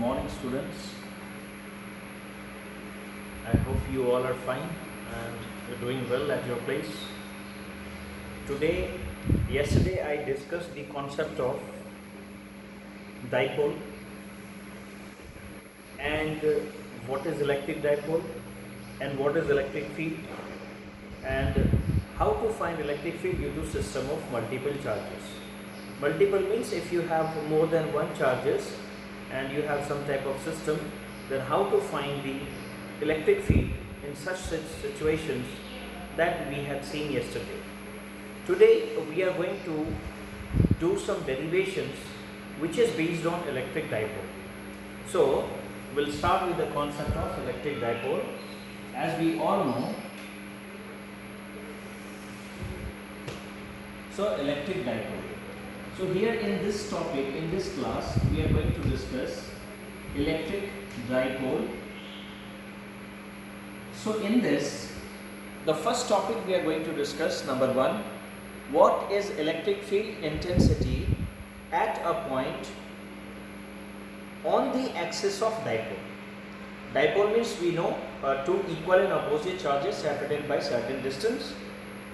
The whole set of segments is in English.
morning, students. I hope you all are fine and you're doing well at your place. Yesterday I discussed the concept of dipole and what is electric dipole and what is electric field and how to find electric field due to system of multiple charges. Multiple means if you have more than one charges and you have some type of system, then how to find the electric field in such situations that we had seen yesterday. Today we are going to do some derivations which is based on electric dipole. So we'll start with the concept of electric dipole. As we all know, so electric dipole. So here in this topic, in this class, we are going to discuss electric dipole. So in this, the first topic we are going to discuss, number one, what is electric field intensity at a point on the axis of dipole. Dipole means we know two equal and opposite charges separated by certain distance,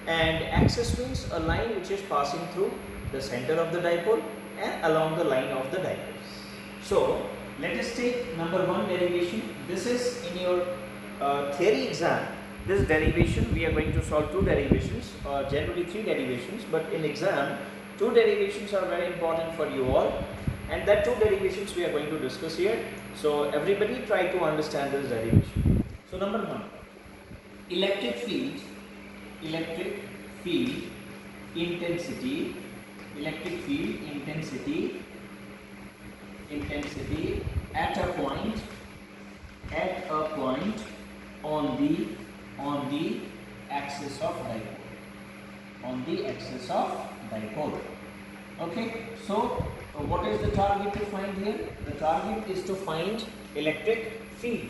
and axis means a line which is passing through the center of the dipole and along the line of the dipole. So let us take number one derivation. This is in your theory exam. This derivation we are going to solve two derivations, generally three derivations, but in exam two derivations are very important for you all, and that two derivations we are going to discuss here. So everybody try to understand this derivation. So number one, electric field intensity at a point on the axis of dipole. Okay, so what is the target to find here? The target is to find electric field,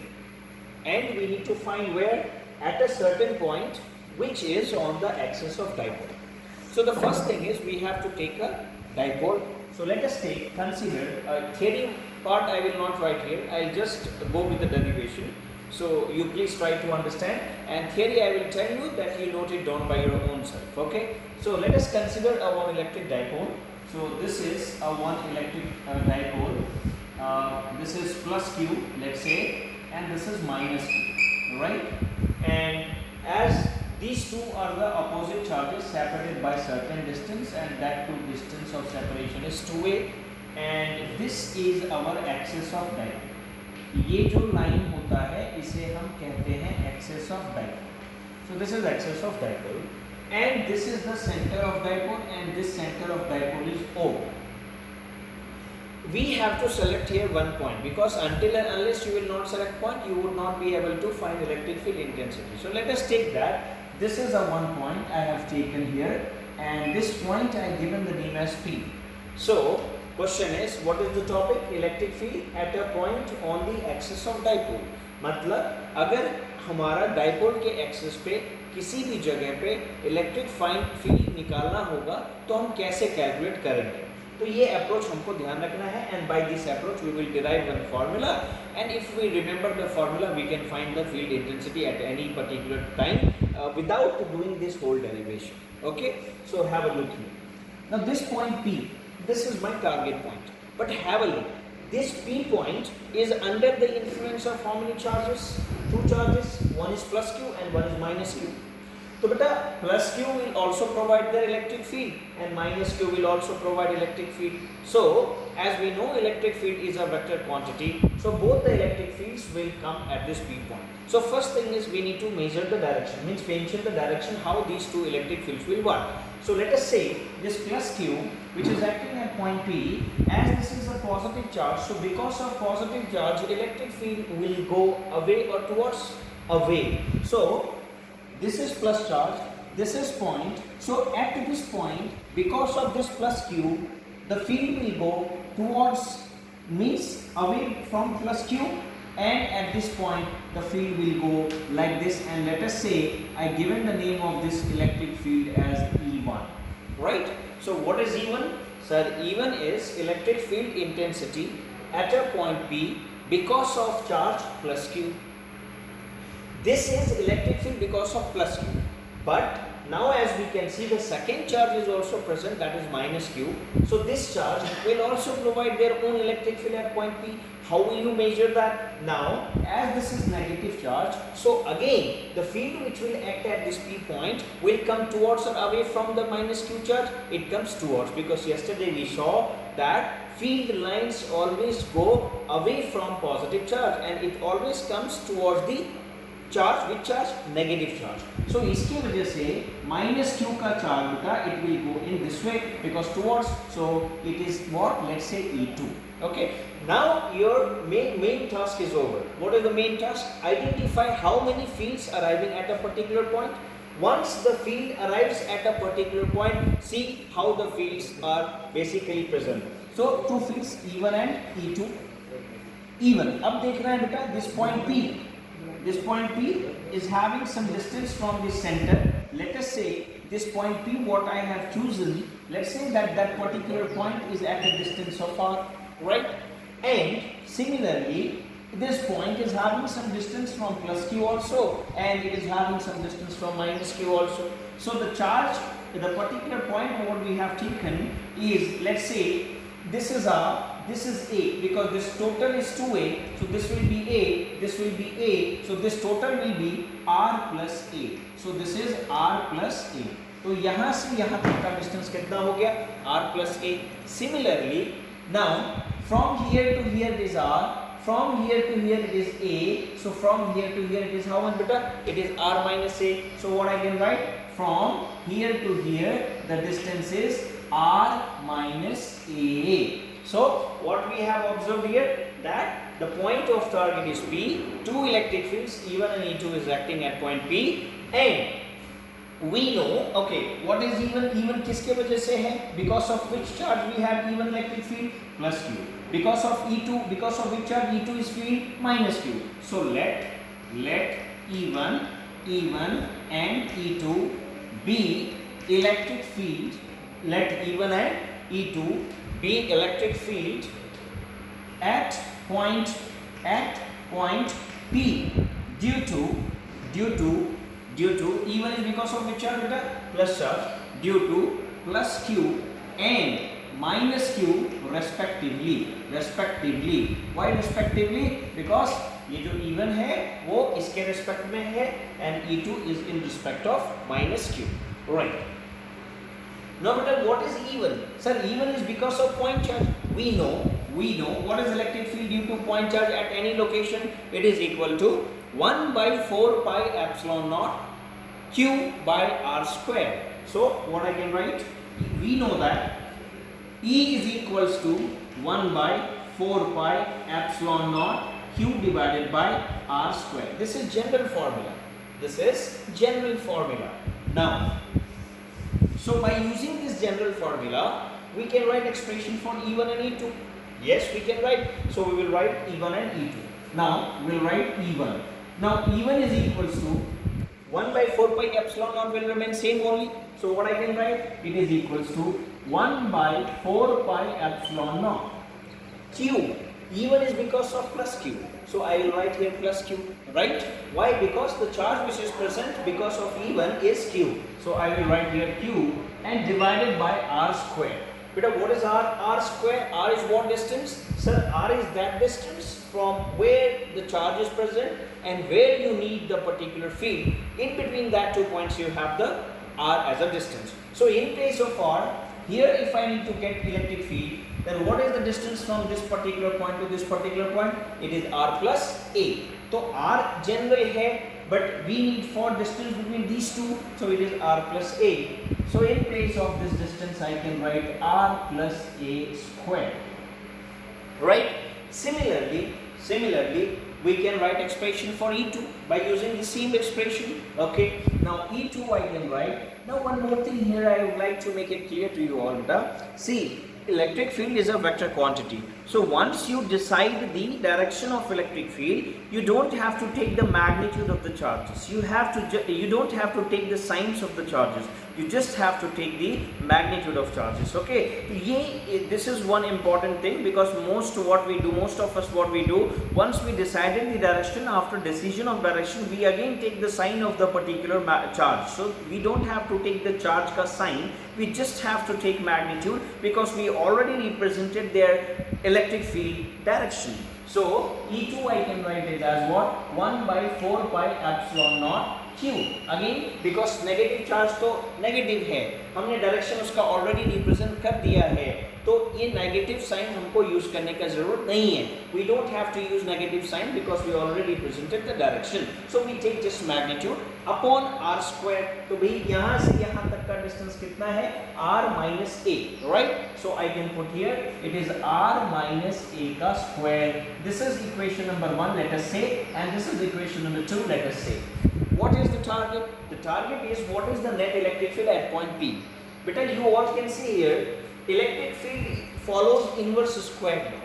and we need to find where, at a certain point which is on the axis of dipole. So the first thing is we have to take a dipole. So let us consider a theory part. I will not write here, I will just go with the derivation. So you please try to understand, and theory I will tell you that you note it down by your own self. Okay, so let us consider a one electric dipole. So this is a one electric dipole. This is plus q, let's say, and this is minus q, right? And as these two are the opposite charges separated by certain distance, and that distance of separation is 2a, and this is our axis of dipole. ये जो line होता है इसे हम कहते हैं axis of dipole. So this is axis of dipole, and this is the center of dipole, and this center of dipole is O. We have to select here one point, because until and unless you will not select point, you would not be able to find electric field intensity. So let us take that. This is a one point I have taken here, and this point I have given the name as P. So question is, what is the topic? Electric field at a point on the axis of dipole. मतलब अगर हमारा dipole के axis पे किसी भी जगह पे electric field निकालना होगा तो हम कैसे कैलकुलेट करेंगे? तो ये अप्रोच हमको ध्यान रखना है, and by this approach we will derive one formula, and if we remember the formula we can find the field intensity at any particular time without doing this whole derivation. Okay, so have a look here. Now this point P, this is my target point, but have a look. This P point is under the influence of how many charges? Two charges, one is plus q and one is minus q. So beta, plus q will also provide the electric field, and minus q will also provide electric field. So as we know, electric field is a vector quantity, so both the electric fields will come at this P point. So first thing is we need to measure the direction, means mention the direction how these two electric fields will work. So let us say this plus q, which is acting at point P, as this is a positive charge, so because of positive charge, electric field will go away or towards away. So this is plus charge, this is point, so at this point, because of this plus q, the field will go towards, means away from plus q, and at this point the field will go like this, and let us say I given the name of this electric field as E1, right? So what is E1? Sir, E1 is electric field intensity at a point P because of charge plus Q. This is electric field because of plus Q. But now as we can see, the second charge is also present, that is minus Q. So this charge will also provide their own electric field at point P. How will you measure that? Now as this is negative charge, so again the field which will act at this P point will come towards or away from the minus Q charge. It comes towards, because yesterday we saw that field lines always go away from positive charge and it always comes towards the charge. Which charge? Negative charge. So इसकी वजह से minus Q का charge बेटा it will go in this way because towards, so it is what, let's say E2. Okay, now your main task is over. What is the main task? Identify how many fields arriving at a particular point. Once the field arrives at a particular point, see how the fields are basically present. So two fields E1 and E2. E1, अब देख रहे हैं बेटा this point P. This point P is having some distance from the center. Let us say this point P, what I have chosen, let's say that that particular point is at a distance of R, right? And similarly, this point is having some distance from plus Q also, and it is having some distance from minus Q also. So the charge, the particular point what we have taken is, let's say this is R, this is A, because this total is 2A, so this will be A, this will be A, so this total will be R plus A. So this is R plus A. तो यहाँ से यहाँ तक का distance कितना हो गया? R plus A. Similarly, now from here to here it is R, from here to here it is A, so from here to here it is how much beta? It is R minus A. So what I can write? From here to here the distance is R minus A. So what we have observed here, that the point of target is P, two electric fields E1 and E2 is acting at point P, and we know, okay, what is even? Even किसके वजह से है? Because of which charge we have even electric field? Plus Q. Because of E2, because of which charge E2 is field? Minus Q. So let E1 and E2 be electric field. Let E1 and E2 be electric field at point P due to E1 is because of which charge beta? Plus charge, due to plus Q and minus Q respectively. Why respectively? Because ये जो E1 है वो इसके respect में है and E2 is in respect of minus Q. Right. Now, but what is E1? Sir, E1 is because of point charge. We know what is electric field due to point charge at any location. It is equal to 1 by 4 pi epsilon naught Q by R square. So, what I can write? We know that E is equals to 1 by 4 pi epsilon naught Q divided by R square. This is general formula. Now, so by using this general formula, we can write expression for E1 and E2. Yes, we can write. So we will write E1 and E2. Now we will write E1. Now E1 is equals to 1 by 4 pi epsilon naught will remain same only. So what I can write? It is equals to 1 by 4 pi epsilon naught Q. E1 is because of plus Q. So I will write here plus Q, right? Why? Because the charge which is present because of E1 is Q. So I will write here Q and divided by R square. Beta, what is R? R square. R is what distance? Sir, R is that distance from where the charge is present and where you need the particular field. In between that 2 points you have the R as a distance. So in place of R, here if I need to get electric field, then what is the distance from this particular point to this particular point? It is R plus A. So R general hai, but we need for distance between these two, so it is R plus A. So in place of this distance I can write R plus A square. Right? Similarly, we can write expression for E2 by using the same expression. Okay. Now E2 I can write. Now one more thing here I would like to make it clear to you all. See, electric field is a vector quantity. So once you decide the direction of electric field, you don't have to take the magnitude of the charges. You don't have to take the signs of the charges. You just have to take the magnitude of charges. Okay. This is one important thing, because most of us what we do, once we decided the direction, after decision of direction, we again take the sign of the particular charge. So we don't have to take the charge ka sign. We just have to take magnitude, because we already represented their electric field direction. So E2 I can write it as what? 1 by 4 pi epsilon naught Q. Again, because negative charge तो negative है, हमने direction उसका already represent कर दिया है, तो ये negative sign हमको यूज करने का जरूरत नहीं है. We don't have to use negative sign because we already represented the direction. So we take just magnitude upon r square. तो भाई यहाँ से यहाँ तक का डिस्टेंस कितना है? r minus a, right? So I can put here it is r minus a का square. This is equation number 1, let us say, and this is equation number 2, let us say. What is the target? The target is what is the net electric field at point P. Beta, you all can see here, electric field follows inverse square law.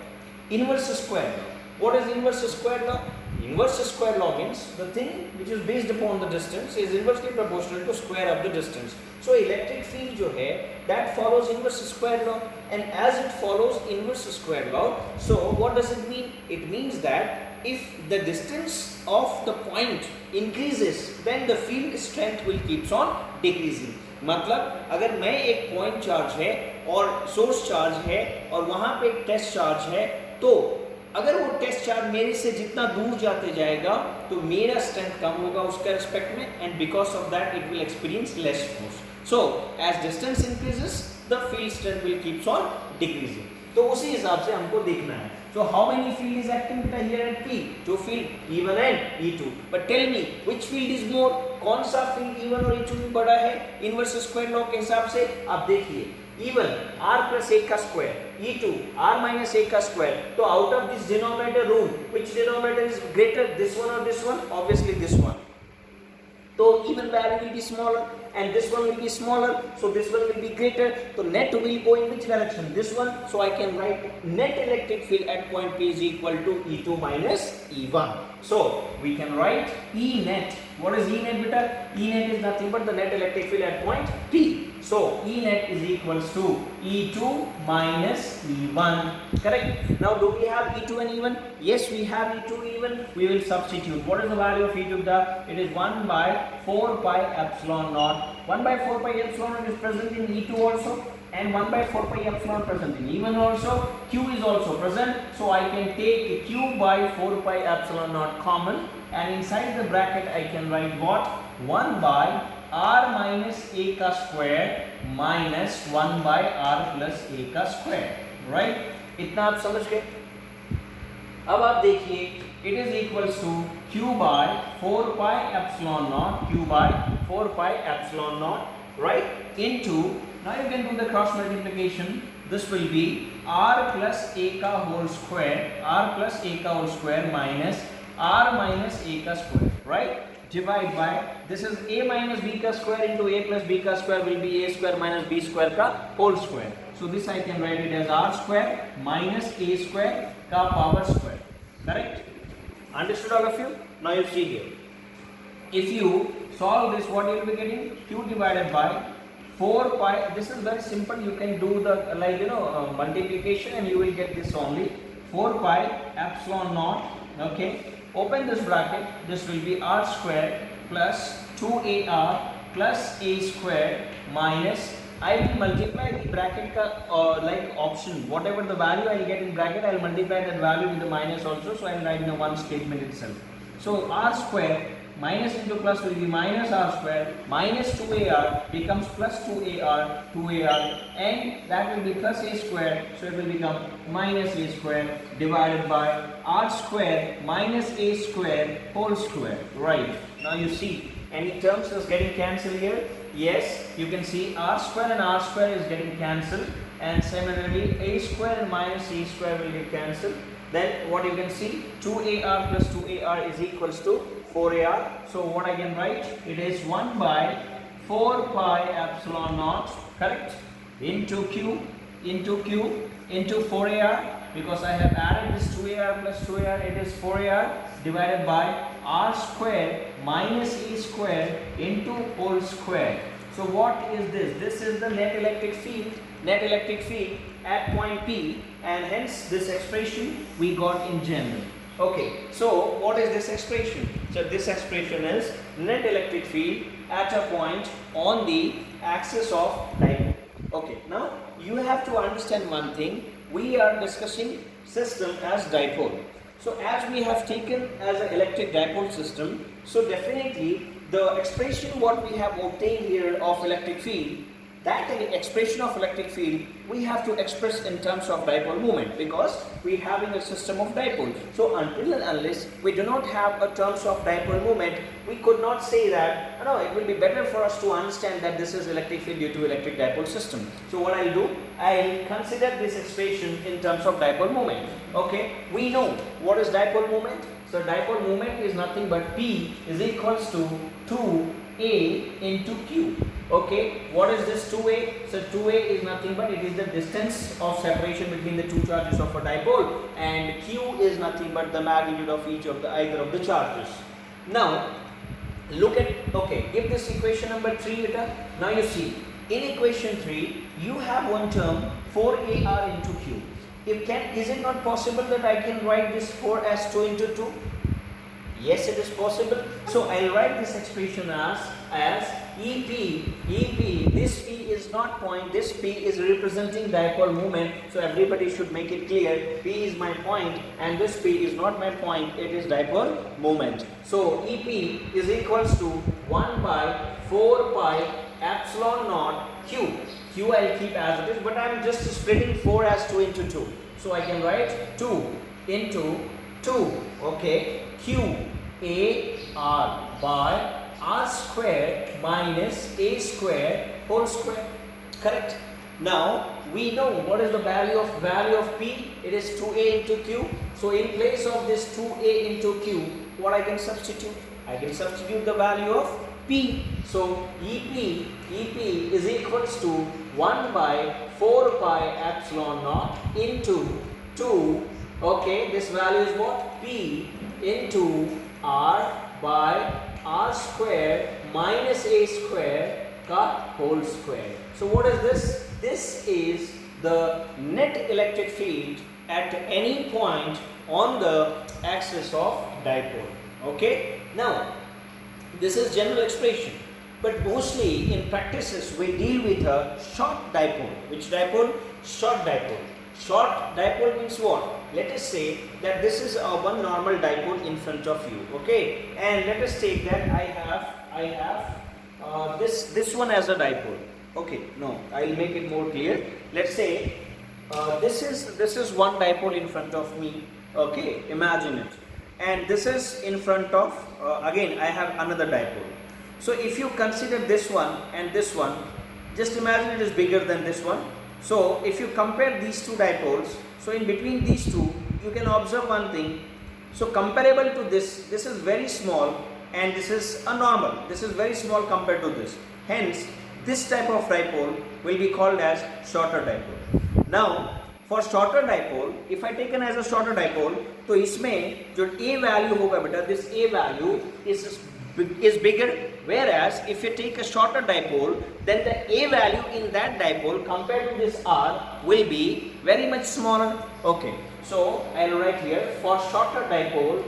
Inverse square law. What is inverse square law? Inverse square law means the thing which is based upon the distance is inversely proportional to square of the distance. So electric field जो है that follows inverse square law, and as it follows inverse square law, so what does it mean? It means that if the distance of the point increases, then the field strength will keeps on decreasing. मतलब अगर मैं एक point charge है और source charge है और वहां पे एक टेस्ट चार्ज है, तो अगर वो टेस्ट चार्ज मेरे से जितना दूर जाते जाएगा तो मेरा स्ट्रेंथ कम होगा उसके रिस्पेक्ट में, and because of that it will experience less force. So as distance increases the field strength will keeps on decreasing. तो उसी हिसाब से हमको देखना है. So how many field is acting here at P? Two field, E1 and E2. But tell me which field is more? कौन सा field E1 और E2 में बड़ा है? Inverse square law के हिसाब से आप देखिए, E1 R plus A का square, E2 R minus A का square. तो out of this denominator rule, which denominator is greater, this one or this one? Obviously this one. तो even value will be smaller and this one will be smaller, so this one will be greater. So net will go in which direction? This one. So I can write net electric field at point P is equal to E2 minus E1. So we can write E net. What is E net, beta? E net is nothing but the net electric field at point P. So E net is equals to E2 minus E1. Correct? Now do we have E2 and E1? Yes, we have E2 E1. We will substitute. What is the value of E2? It is 1 by 4 pi epsilon naught. 1 by 4 pi epsilon naught is present in E2 also, and 1 by 4 pi epsilon present in E1 also. Q is also present, so I can take Q by 4 pi epsilon naught common, and inside the bracket I can write what? 1 by r minus a का square minus 1 by r plus a का square. right? इतना आप समझ गए. अब आप देखिए, it is equals to q by 4 pi epsilon naught, q by 4 pi epsilon naught, right, into, now you can do the cross multiplication. This will be r plus a ka whole square, r plus a ka whole square minus r minus a ka square, right, divide by, this is a minus b ka square into a plus b ka square will be a square minus b square ka whole square. So this I can write it as r square minus a square ka power square. Correct? Understood all of you? Now you see here, if you solve this, what you will be getting? Q divided by 4 pi. This is very simple. You can do the multiplication and you will get this only 4 pi epsilon naught. Okay, open this bracket. This will be r square plus 2ar plus a square minus, I will multiply the bracket like option, whatever the value I will get in bracket, I will multiply that value with the minus also, so I will write in the one statement itself. So r square minus into plus will be minus r square minus 2ar becomes plus 2ar, and that will be plus a square, so it will become minus a square divided by r square minus a square whole square. Right, now you see any terms is getting cancelled here. Yes, you can see r square and r square is getting cancelled, and similarly a square and minus a square will get cancelled. Then what you can see, 2ar plus 2ar is equals to 4ar. So what I can write, it is 1 by 4 pi epsilon naught, correct, into q into 4ar because I have added this 2ar plus 2ar, it is 4ar divided by r square minus e square into whole square. So what is this? This is the net electric field at point P, and hence this expression we got in general. Okay, so what is this expression? So this expression is net electric field at a point on the axis of dipole. Okay, now you have to understand one thing. We are discussing system as dipole. So as we have taken as an electric dipole system, so definitely the expression what we have obtained here of electric field, that expression of electric field we have to express in terms of dipole moment, because we are having a system of dipoles. So until and unless we do not have a terms of dipole moment, we could not say that, no, it will be better for us to understand that this is electric field due to electric dipole system. So what I'll do, I'll consider this expression in terms of dipole moment. Okay, we know what is dipole moment. So dipole moment is nothing but P is equals to 2A into Q. Okay, what is this 2A? So 2A is nothing but it is the distance of separation between the two charges of a dipole, and Q is nothing but the magnitude of each of the either of the charges. Now look at, okay, give this equation number 3 beta. Now you see in equation 3 you have one term 4AR into Q. Is it not possible that I can write this 4 as 2 into 2? Yes, it is possible. So I'll write this expression as EP, this P is not point, this P is representing dipole moment. So everybody should make it clear, P is my point and this P is not my point, it is dipole moment. So EP is equals to 1 by 4 pi epsilon naught Q. Q I'll keep as it is, but I'm just splitting 4 as 2 into 2. So I can write 2 into 2, okay, Q A R by R square minus A square whole square, correct? Now we know what is the value of P, it is 2A into Q. So in place of this 2A into Q, what I can substitute? I can substitute the value of P. So EP is equals to 1 by 4 pi epsilon naught into 2, okay, this value is what? P into R by R square minus A square ka whole square. So what is this? This is the net electric field at any point on the axis of dipole. Okay, now this is general expression, but mostly in practices we deal with a short dipole. Which dipole? Short dipole. Short dipole means what? Let us say that this is one normal dipole in front of you, okay, and let us take that I have this one as a dipole. Okay, no, I'll make it more clear. Let's say this is one dipole in front of me, okay, imagine it, and this is in front of again I have another dipole. So if you consider this one and this one, just imagine it is bigger than this one. So if you compare these two dipoles, so in between these two you can observe one thing. So comparable to this is very small and this is a normal. This is very small compared to this. Hence this type of dipole will be called as shorter dipole. Now for shorter dipole, if I taken as a shorter dipole, तो इसमें जो A value होगा बेटा, this A value is bigger, whereas if you take a shorter dipole, then the A value in that dipole compared to this R will be very much smaller. Okay, so I'll write here for shorter dipole,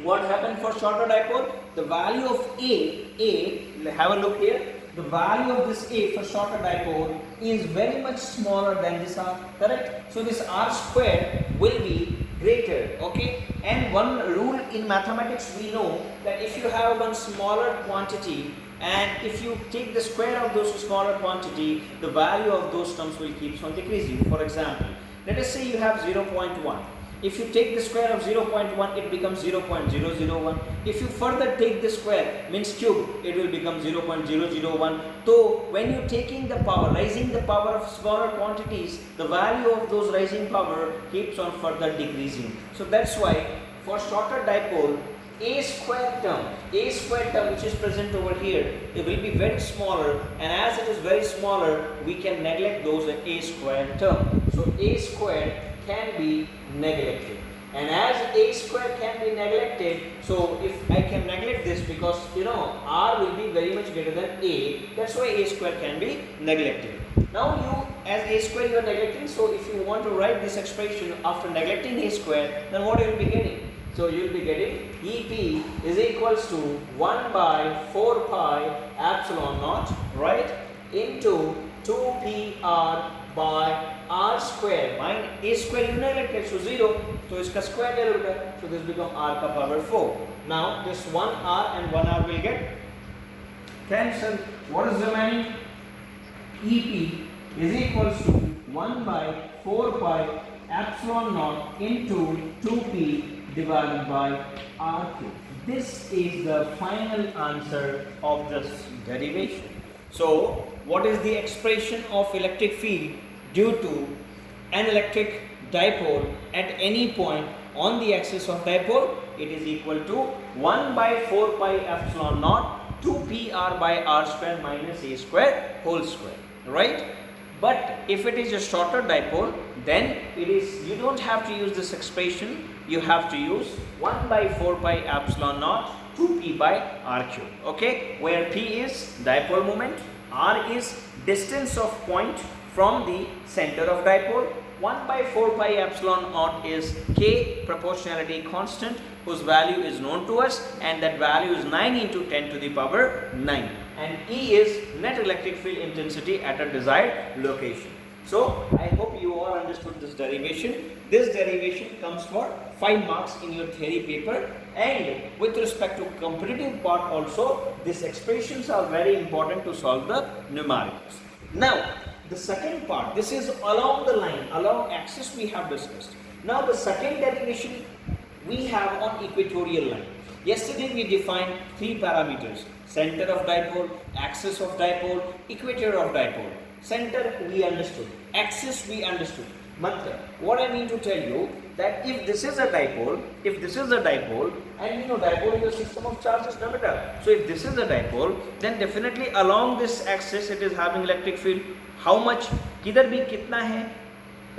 what happened for shorter dipole? The value of A, have a look here, the value of this A for shorter dipole is very much smaller than this R, correct? So this R square will be greater, okay? And one rule in mathematics we know that if you have one smaller quantity and if you take the square of those smaller quantity, the value of those terms will keep on decreasing. For example, let us say you have 0.1. If you take the square of 0.1, it becomes 0.001. If you further take the square, means cube, it will become 0.001. So when you taking the power, raising the power of smaller quantities, the value of those rising power keeps on further decreasing. So that's why for shorter dipole, A square term which is present over here, it will be very smaller, and as it is very smaller, we can neglect those A square term. So A square can be neglected, and as A square can be neglected, so if I can neglect this, because R will be very much greater than A, that's why A square can be neglected. Now you, as A square you are neglecting, so if you want to write this expression after neglecting A square, then what you will be getting? So you will be getting EP is equals to 1 by 4 pi epsilon naught, right, into 2pr by r square. Mind A square you neglected, so 0, so iska square ले लोगे, so this become r ka power 4. Now this 1r and 1r will get cancel. What is remaining? EP is equals to 1 by 4 pi epsilon naught into 2p divided by r cube. This is the final answer of this derivation. So, what is the expression of electric field due to an electric dipole at any point on the axis of dipole? It is equal to 1 by 4 pi epsilon naught 2pr by r square minus a square whole square, right? But if it is a shorter dipole, then it is, you don't have to use this expression, you have to use 1 by 4 pi epsilon naught 2p by r cube, okay, where p is dipole moment, r is distance of point from the center of dipole, 1 by 4 pi epsilon naught is k proportionality constant whose value is known to us, and that value is 9 into 10 to the power 9, and E is net electric field intensity at a desired location. So I hope you all understood this derivation. This derivation comes for 5 marks in your theory paper, and with respect to competitive part also, these expressions are very important to solve the numericals. Now the second part, this is along the line, along axis we have discussed. Now the second derivation we have on equatorial line. Yesterday we defined 3 parameters: center of dipole, axis of dipole, equator of dipole. Center we understood, axis we understood. Matlab, what I mean to tell you, that if this is a dipole, and dipole is a system of charges, no matter. So if this is a dipole, then definitely along this axis it is having electric field. How much? Kidhar bhi kitna hai?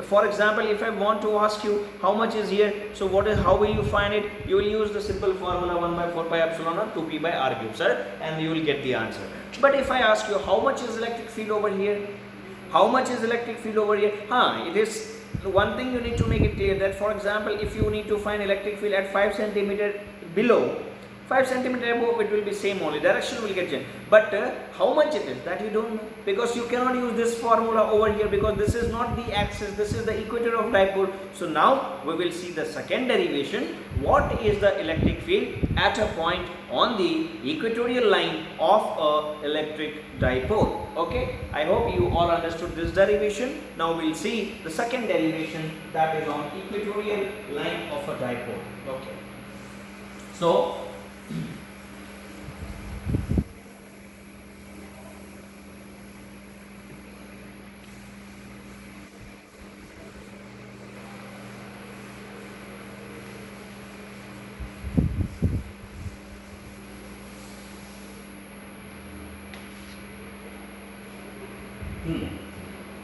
For example, if I want to ask you how much is here, so how will you find it? You will use the simple formula 1 by 4 pi epsilon naught 2p by r cube, sir, and you will get the answer. But if I ask you how much is electric field over here, it is one thing you need to make it clear, that for example, if you need to find electric field at 5 centimeter below, 5 centimeter above, it will be same only, direction will get changed, but how much it is, that you don't know, because you cannot use this formula over here, because this is not the axis, this is the equator of dipole. So now we will see the second derivation. What is the electric field at a point on the equatorial line of a electric dipole? Okay, I hope you all understood this derivation. Now we will see the second derivation, that is on equatorial line of a dipole. Okay, so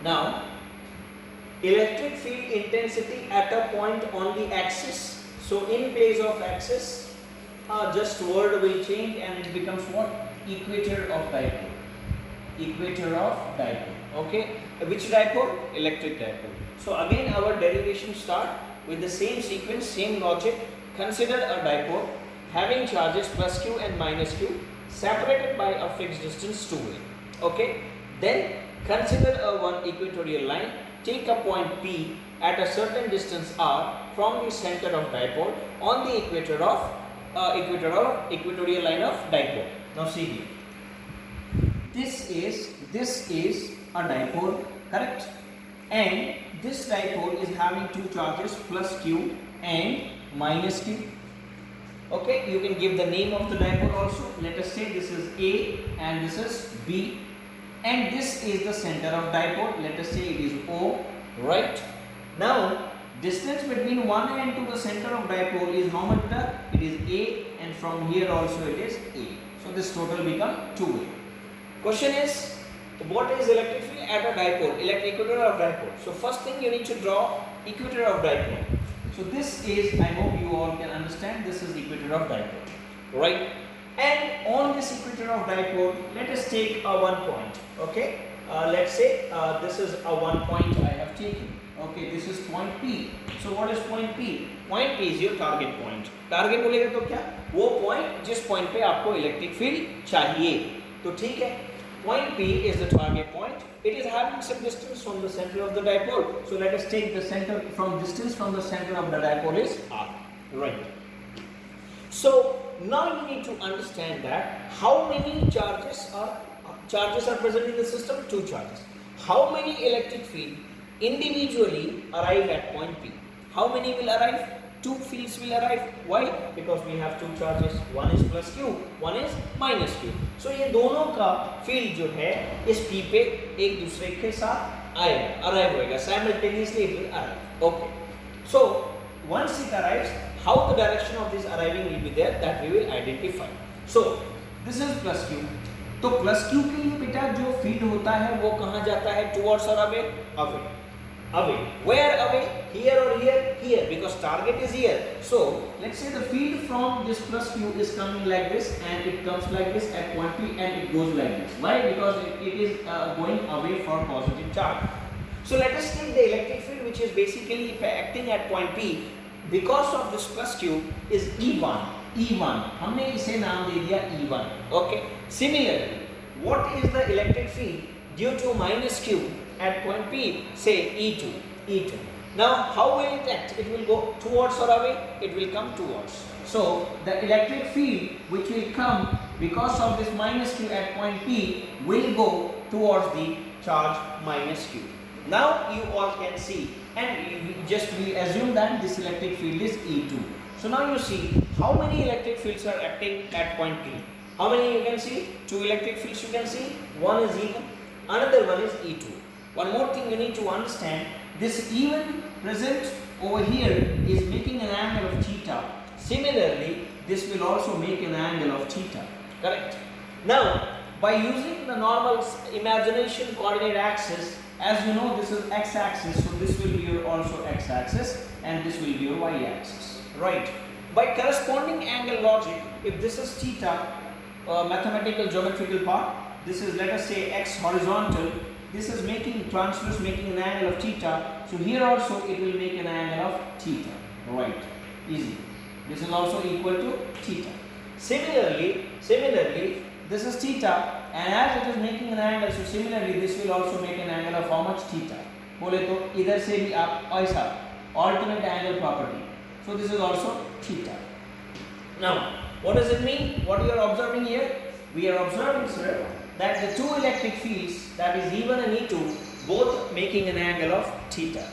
now, electric field intensity at a point on the axis. So in place of axis, just word will change and it becomes what? Equator of dipole. Equator of dipole. Okay. Which dipole? Electric dipole. So again our derivation start with the same sequence, same logic. Consider a dipole having charges plus q and minus q separated by a fixed distance 2a. Okay. Then consider a one equatorial line. Take a point P at a certain distance r from the center of dipole on the equatorial line of dipole. Now see here. This is a dipole, correct? And this dipole is having two charges, plus q and minus q. Okay, you can give the name of the dipole also. Let us say this is A and this is B. And this is the center of dipole. Let us say it is O, right? Now, Distance between one end to the center of dipole is how much? It is A, and from here also it is A. So this total become 2A. Question is, what is electric field at a dipole? Equator of dipole. So first thing you need to draw equator of dipole. So this is, I hope you all can understand, this is equator of dipole, right? And on this equator of dipole, let us take a 1 point. Okay, let's say this is a 1 point I have taken. Okay, this is point P. So what is point P? Point P is your target point. Target बोलेगा तो क्या? वो point जिस point पे आपको electric field चाहिए. तो ठीक है. Point P is the target point. It is having some distance from the center of the dipole. So let us take the center from distance from the center of the dipole is R. Right. So now you need to understand that how many charges are present in the system? 2 charges. How many electric field individually arrive at point P? How many will arrive? 2 fields will arrive. Why? Because we have 2 charges. One is plus Q, one is minus Q. So ये दोनों का field जो है इस P पे एक दूसरे के साथ आएगा, arrive होएगा. Simultaneously it will arrive. Okay. So once it arrives, how the direction of this arriving will be there, that we will identify. So this is plus Q. तो plus Q के लिए बेटा जो field होता है वो कहाँ जाता है? Towards or away? Away. Away. Where away? Here or here? Here, because target is here. So let's say the field from this plus Q is coming like this, and it comes like this at point P, and it goes like this. Why? Because it is going away for positive charge. So let us take the electric field which is basically acting at point P. Because of this plus Q is E1. E1. हमने इसे नाम दे दिया E1. Okay. Similarly, what is the electric field due to minus Q at point P? Say E2. E2. Now how will it act? It will go towards or away? It will come towards. So the electric field which will come because of this minus Q at point P will go towards the charge minus Q. Now you all can see, and we assume that this electric field is E2. So now you see how many electric fields are acting at point P. How many you can see? 2 electric fields you can see. One is E1, another one is E2. One more thing you need to understand, this E1 present over here is making an angle of theta. Similarly, this will also make an angle of theta. Correct? Now, by using the normal imagination coordinate axis, as you know this is x-axis, so this will be your also x-axis and this will be your y-axis. Right? By corresponding angle logic, if this is theta, mathematical geometrical part, this is, let us say, x horizontal, this is making transverse, making an angle of theta, so here also it will make an angle of theta. Right? Easy. This is also equal to theta. Similarly, this is theta, and as it is making an angle, so similarly this will also make an angle of how much? Theta. बोले तो इधर से भी आप ऐसा alternate angle property. So this is also theta. Now, what does it mean? What we are observing here? We are observing, sir, that the 2 electric fields, that is E1 and E2, both making an angle of theta.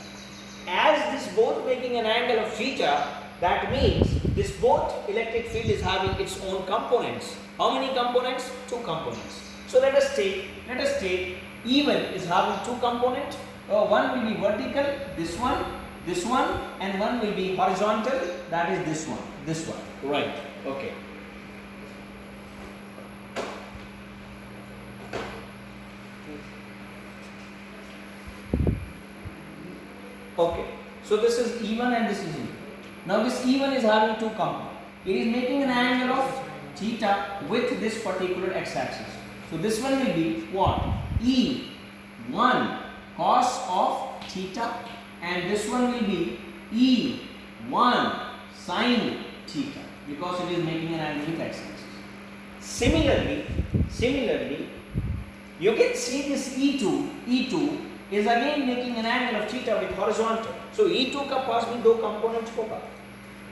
As this both making an angle of theta, that means this both electric field is having its own components. How many components? 2 components. So let us take E1 is having 2 components. One will be vertical, this one, and one will be horizontal, that is this one. Right? Okay. Okay. So this is E1 and this is E2. Now this E1 is having 2 components. It is making an angle of theta with this particular x-axis. So this one will be what? E1 cos of theta, and this one will be E1 sin theta, because it is making an angle with x-axis. Similarly, you can see this E2 is again making an angle of theta with horizontal. So E2 का पास भी 2 components होगा.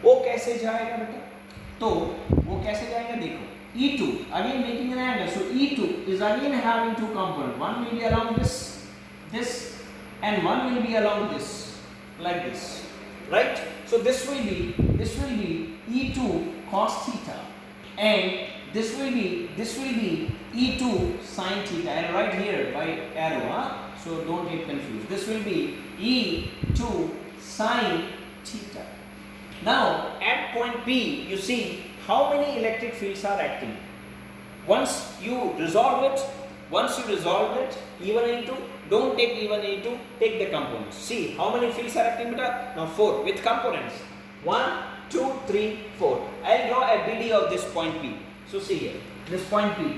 वो कैसे जाएगा बेटा? तो वो कैसे जाएगा देखो. E2 again making an angle. So E2 is again having 2 components. One will be along this, and one will be along this, like this. Right? So this will be E2 cos theta, and this will be E2 sin theta. And right here by arrow, so don't get confused. This will be E2 sine theta. Now at point P, you see how many electric fields are acting. Once you resolve it, E1 and E2, don't take E1 and E2, take the components. See how many fields are acting beta? Now 4 with components. 1, 2, 3, 4. I'll draw a BD of this point P. So see here, this point P.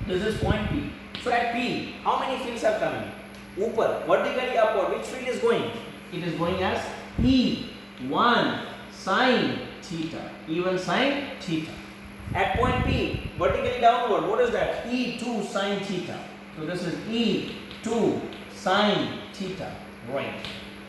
This is point P. So at P, how many fields are coming? Upar, vertically upward. Which field is going? It is going as E1 sine theta. E1 sine theta. At point P, vertically downward, what is that? E2 sine theta. So this is E2 sine theta. Right.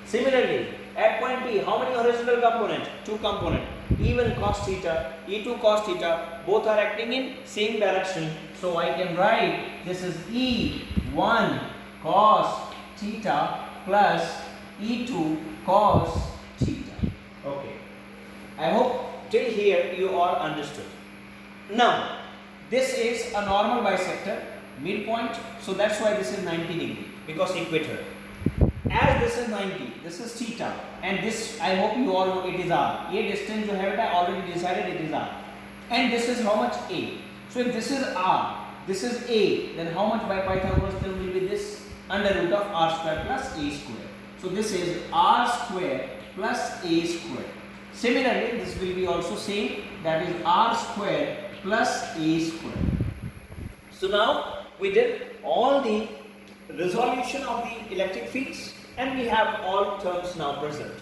Similarly, at point P, how many horizontal components? 2 components. E1 cos theta, E2 cos theta, both are acting in same direction. So I can write this is E1 cos theta plus E2 cos theta. Okay. I hope till here you all understood. Now, this is a normal bisector, midpoint, so that's why this is 90 degree, because equator. As this is 90, this is theta, and this I hope you all know it is r. A distance you have it, I already decided it is r. And this is how much? A. So if this is r, this is a, then how much by Pythagoras theorem will be this? Under root of r square plus a square. So this is r square plus a square. Similarly, this will be also same, that is r square plus a square. So now we did all the resolution of the electric fields and we have all terms now present.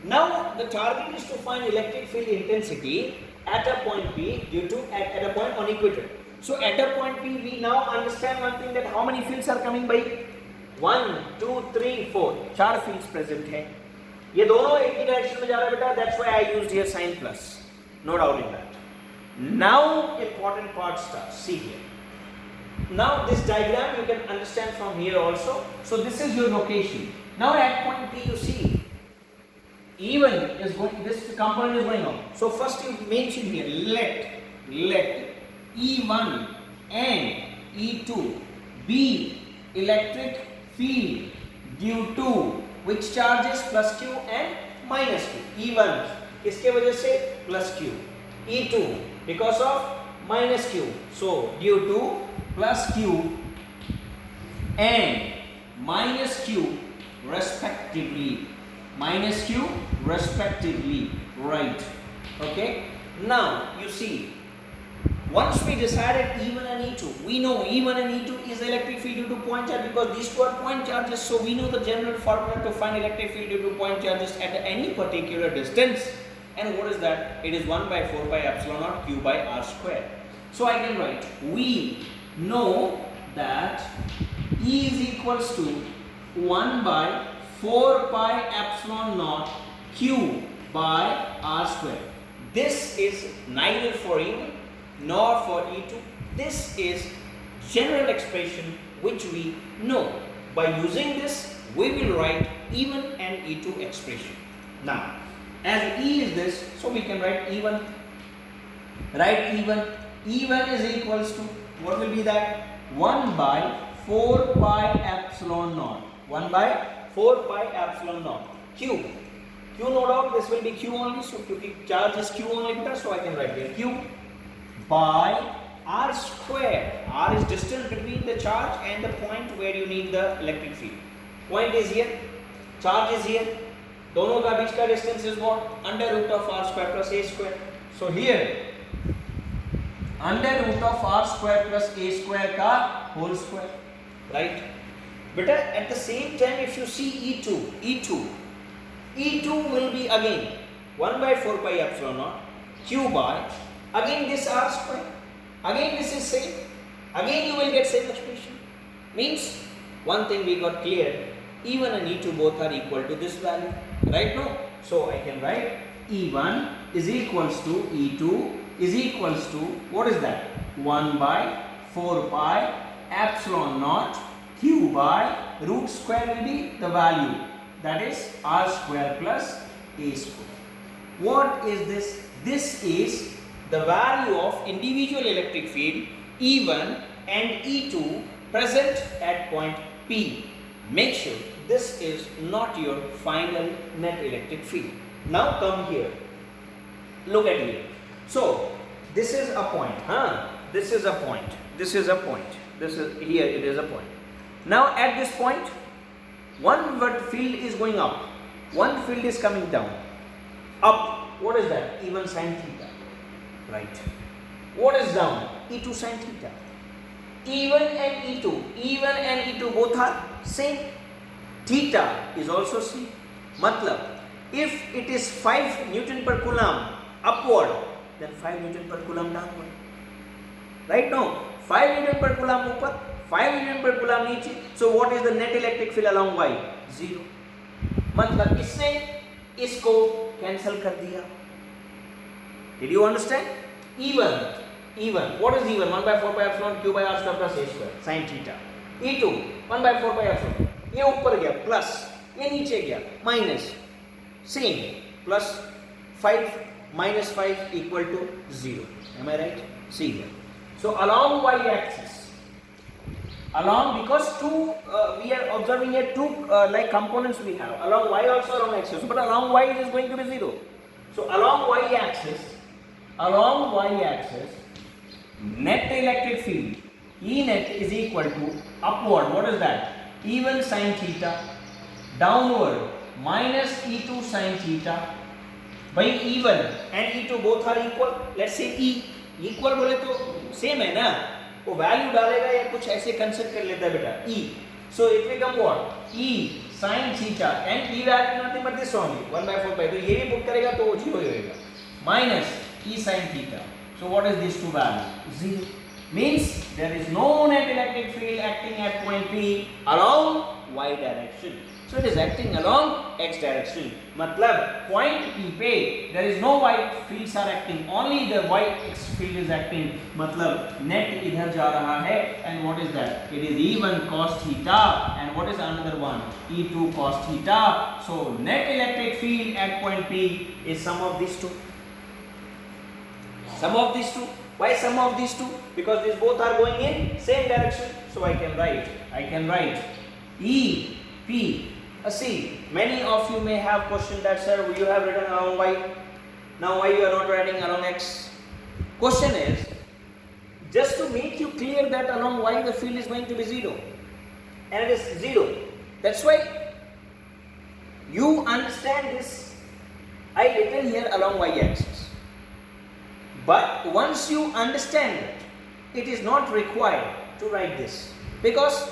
Now the target is to find electric field intensity at a point P due to at a point on equator. So at a point P we now understand one thing, that how many fields are coming by 1, 2, 3, 4. 4 fields present है. ये दोनों एक ही direction में जा रहा है बेटा. That's why I used here sign plus. No doubt in that. Now important part starts. See here. Now this diagram you can understand from here also. So this is your location. Now at point P you see E1 is going, this component is going on. So first you mention here, let E1 and E2 be electric field due to which charges? Plus Q and minus Q. E1 इसके वजह से plus Q. E2 because of minus Q. So due to plus Q and minus Q respectively. Minus Q respectively. Right. Okay. Now you see, once we decided E1 and E2, we know E1 and E2 is electric field due to point charge because these two are point charges. So we know the general formula to find electric field due to point charges at any particular distance. And what is that? It is 1 by 4 pi epsilon naught Q by R square. So I can write, we know that E is equals to 1 by 4 pi epsilon naught Q by R square. This is neither for E1 nor for E2. This is general expression which we know. By using this, we will write E1 and E2 expression. Now, as E is this, so we can write E1. Write E1. E1 is equals to, what will be that? 1 by 4 pi epsilon naught. 1 by 4 pi epsilon naught. Q. Q no doubt, this will be Q only. So charge is Q only, so I can write here Q by R square. R is distance between the charge and the point where you need the electric field. Point is here, charge is here. दोनों का बीच का distance is what? Under root of R square plus A square. So here, under root of R square plus A square का whole square. Right? But at the same time, if you see E2 will be again 1 by 4 pi epsilon naught Q by, again this R square, again this is same, again you will get same expression. Means one thing we got clear, E1 and E2 both are equal to this value, right? No, so I can write E1 is equals to E2 is equals to, what is that? 1 by 4 pi epsilon naught Q by root square will be the value, that is R square plus A square. What is this? This is the value of individual electric field E1 and E2 present at point P. make sure this is not your final net electric field. Now come here. Look at here. So this is a point. This is a point. This is a point. This is here. It is a point. Now at this point, one field is going up. One field is coming down. Up. What is that? E1 sin theta. Right. What is down? E2 sin theta. E1 and E2 both are same. Theta is also same. Matlab, if it is 5 Newton per Coulomb upward, then 5 Newton per Coulomb downward. Right now, 5 Newton per Coulomb upward, 5 Newton per Coulomb नीचे. So what is the net electric field along Y? 0. मतलब इसने इसको cancel कर दिया. Did you understand? E1. What is E1? 1 by 4 pi epsilon q by r square plus a square sin theta. E2 1 by 4 pi epsilon. ये ऊपर गया plus, ये नीचे गया minus. Same plus 5 minus 5 equal to 0. Am I right? See here. So along y axis, because we are observing here two like components we have. Along y also along axis, but along y it is going to be 0. So along y axis, net electric field E net is equal to upward. What is that? E1 sin theta, downward minus E2 sin theta by E1 and E2 both are equal. Let's say E equal बोले तो same है ना, वो value डालेगा या कुछ ऐसे consider कर लेता है बेटा E. So it become what? E sin theta and E value nothing but this only 1 by 4 pi. तो ये भी put करेगा तो 0 ही होएगा minus E sin theta. So what is this two value? 0. Means there is no net electric field acting at point P along y direction. So it is acting along x direction. मतलब point P पे there is no y fields are acting, only the y x field is acting. मतलब net इधर जा रहा है and what is that? It is E1 cos theta and what is another one? E2 cos theta. So net electric field at point P is sum of these two. Sum of these two. Why sum of these two? Because these both are going in same direction. So I can write E P. See, many of you may have questioned that, sir, you have written along y. Now why you are not writing along x? Question is, just to make you clear that along y the field is going to be 0. And it is 0. That's why you understand this. I written here along y axis. But once you understand it, it is not required to write this. Because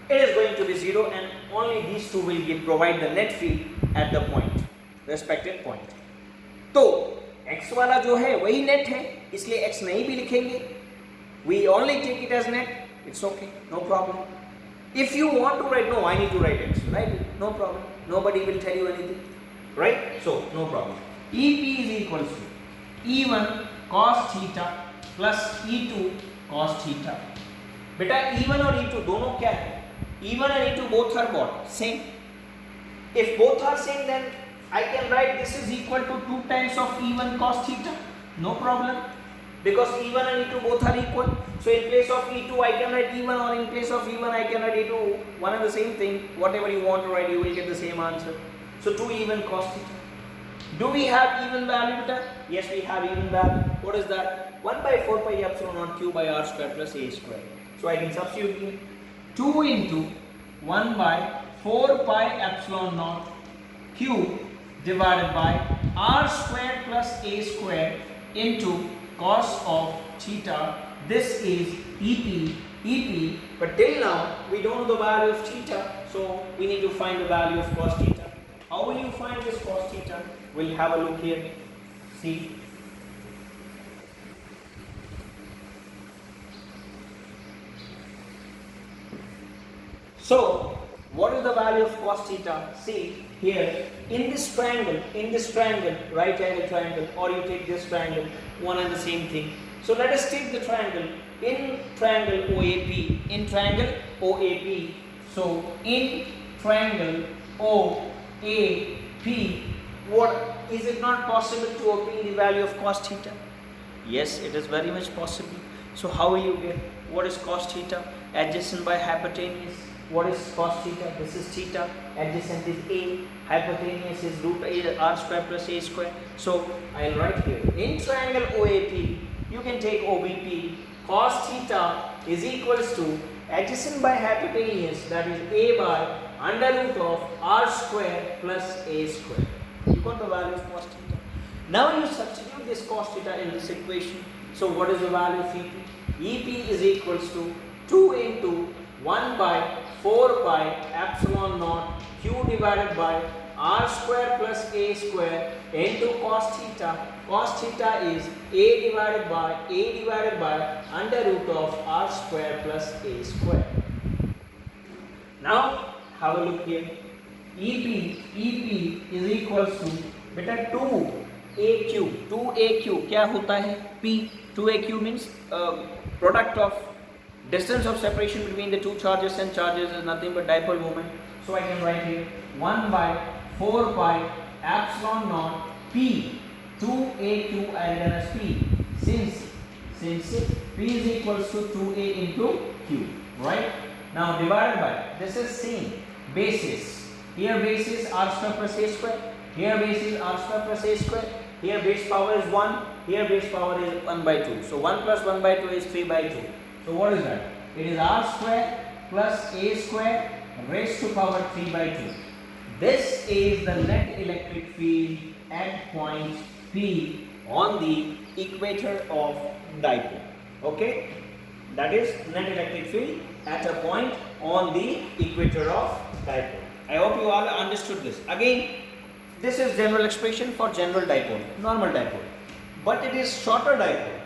it is going to be 0 and only these two will provide the net field at the point, respective point. तो x वाला जो है वही net है, इसलिए x नहीं भी लिखेंगे. We only take it as net. It's okay, no problem. If you want to write, no, I need to write x, right? No problem. Nobody will tell you anything, right? So no problem. EP is equals to E1 cos theta plus E2 cos theta. बेटा E1 और E2 दोनों क्या है? E1 and E2 both are what? Same. If both are same, then I can write this is equal to 2 times of E1 cos theta. No problem. Because E1 and E2 both are equal. So in place of E2 I can write E1, or in place of E1 I can write E2. One and the same thing. Whatever you want to write, you will get the same answer. So 2 E1 cos theta. Do we have even value beta? Yes, we have even value. What is that? 1 by 4 pi epsilon naught q by r square plus a square. So I can substitute here. 2 into 1 by 4 pi epsilon naught q divided by r square plus a square into cos of theta. This is EP. But till now we don't know the value of theta, so we need to find the value of cos theta. How will you find this cos theta? We'll have a look here. See. So, what is the value of cos theta? See here, in this triangle, right angle triangle, or you take this triangle, one and the same thing. So let us take the triangle, in triangle OAP. So in triangle OAP, what is it not possible to obtain the value of cos theta? Yes, it is very much possible. So how will you get what is cos theta? Adjacent by hypotenuse. What is cos theta? This is theta. Adjacent is A. Hypotenuse is root A r square plus A square. So I'll write here. In triangle OAP, you can take OBP. Cos theta is equals to adjacent by hypotenuse, that is A by under root of r square plus A square. You got the value of cos theta. Now you substitute this cos theta in this equation. So what is the value of EP? EP is equals to 2 into 1 by 4 pi epsilon naught q divided by r square plus A square into cos theta. Cos theta is A divided by under root of r square plus A square. Now have a look here. EP is equals to beta 2AQ क्या होता है? P. 2AQ means product of distance of separation between the two charges, and charges is nothing but dipole moment. So I can write here 1 by 4 pi epsilon naught P. 2AQ I written as P. Since P is equals to 2A into Q, right? Now divided by, this is same basis. Here basis r square plus A square. Here basis r square plus A square. Here base power is 1. Here base power is 1 by 2. So 1 plus 1 by 2 is 3 by 2. So what is that? It is r square plus A square raised to power 3 by 2. This is the net electric field at point P on the equator of dipole. Okay? That is net electric field at a point on the equator of dipole. I hope you all understood this. Again, this is general expression for general dipole, normal dipole. But it is shorter dipole.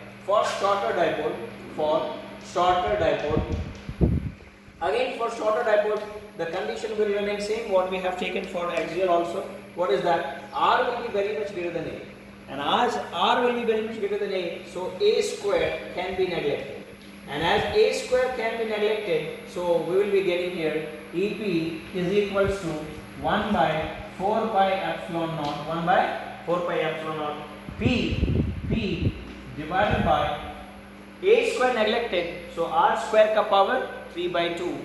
Again, for shorter dipole, the condition will remain same what we have taken for axial also. What is that? R will be very much greater than A. And as R will be very much greater than A, so A square can be neglected. And as A square can be neglected, so we will be getting here EP is equals to 1 by 4 pi epsilon naught, 1 by 4 pi epsilon naught P divided by A square neglected, so R square ka power 3 by 2,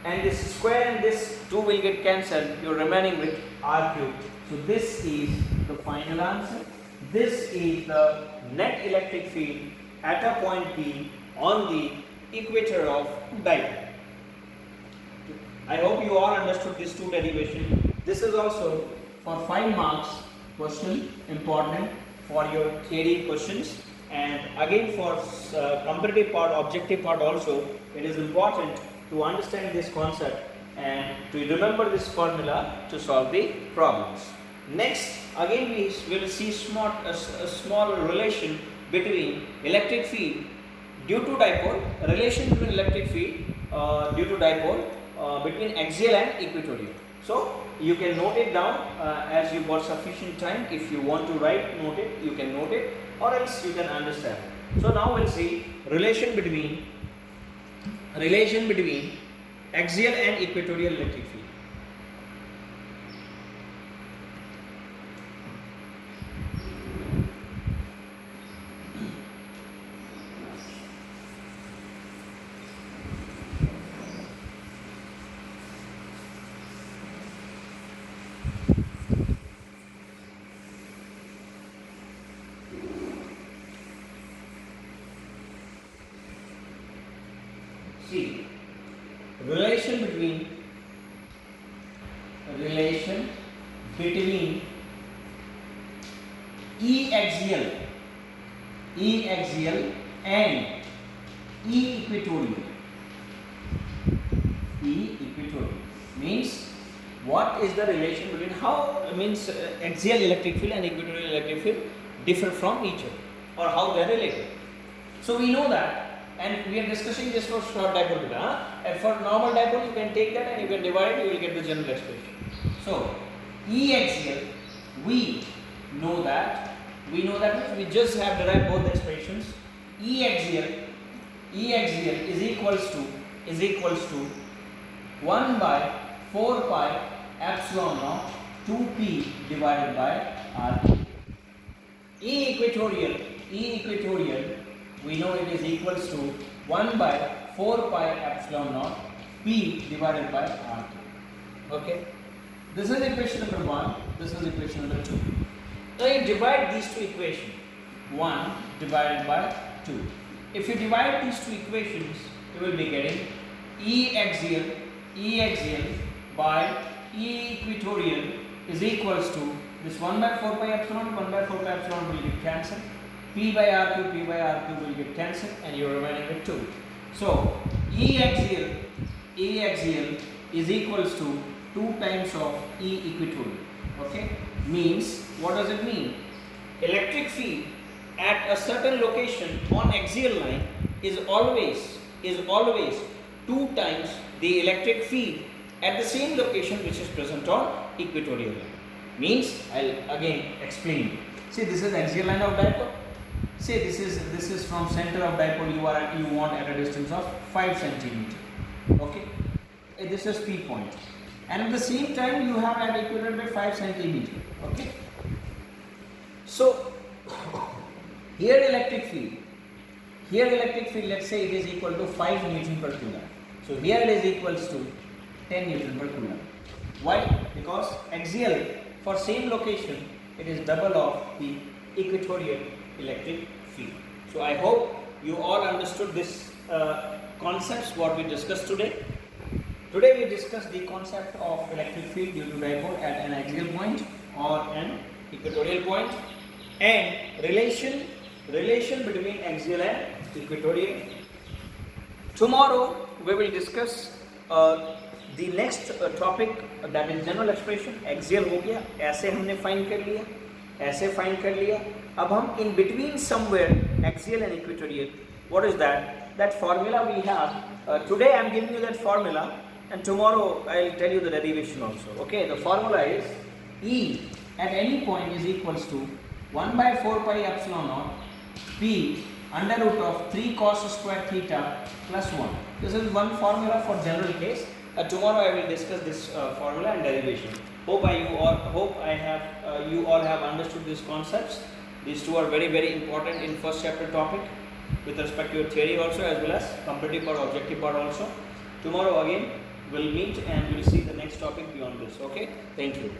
and this square and this 2 will get cancelled, you are remaining with R cube. So this is the final answer. This is the net electric field at a point P on the equator of dipole. I hope you all understood these two derivations. This is also for 5 marks question, important for your theory questions, and again for comparative part, objective part also, it is important to understand this concept and to remember this formula to solve the problems. Next, again we will see a small relation between electric field due to dipole, relation between electric field due to dipole between axial and equatorial. So you can note it down as you got sufficient time. If you want to note it, you can note it, or else you can understand. So now we'll see relation between axial and equatorial electric field. See, relation between E axial and E equatorial. E equatorial means what is the relation between axial electric field and equatorial electric field differ from each other, or how they are related. So we know that. And we are discussing this for short dipole beta. And for normal dipole, you can take that and you can divide it, you will get the general expression. So, E axial, we know that we just have derived both the expressions. E axial is equals to 1 by 4 pi epsilon naught 2p divided by r. E equatorial, we know it is equals to 1 by 4 pi epsilon naught P divided by RQ. Okay. This is equation number 1. This is equation number 2. Now you divide these two equations. 1 divided by 2. If you divide these two equations, you will be getting E axial by E equatorial is equals to this 1 by 4 pi epsilon, 1 by 4 pi epsilon will get cancelled. P by RQ will get cancelled, and you are remaining with 2. So E axial is equals to 2 times of E equatorial. Okay, means what does it mean? Electric field at a certain location on axial line is always 2 times the electric field at the same location which is present on equatorial line. Means I'll again explain. See, this is axial line of dipole. Say this is from center of dipole you want at a distance of 5 centimeter. Okay, this is P point, and at the same time you have at equator by 5 centimeter. Okay, so here electric field, let's say it is equal to 5 Newton per coulomb. So here it is equals to 10 Newton per coulomb. Why? Because axial for same location it is double of the equatorial electric field. So I hope you all understood this concepts what we discussed today. Today we discussed the concept of electric field due to dipole at an axial point or an equatorial point, and relation between axial and equatorial. Tomorrow we will discuss the next topic, that is general expression. Axial हो गया, ऐसे हमने find कर लिया, ऐसे find कर लिया. अब हम in between somewhere axial and equatorial, what is that? That formula we have. Today I am giving you that formula, and tomorrow I will tell you the derivation also. Okay, the formula is E at any point is equals to 1 by 4 pi epsilon naught P under root of 3 cos square theta plus 1. This is one formula for general case. Tomorrow I will discuss this formula and derivation. Hope you all have understood these concepts. These two are very, very important in first chapter topic with respect to your theory also, as well as comparative part, objective part also. Tomorrow again we'll meet and we'll see the next topic beyond this. Okay, thank you.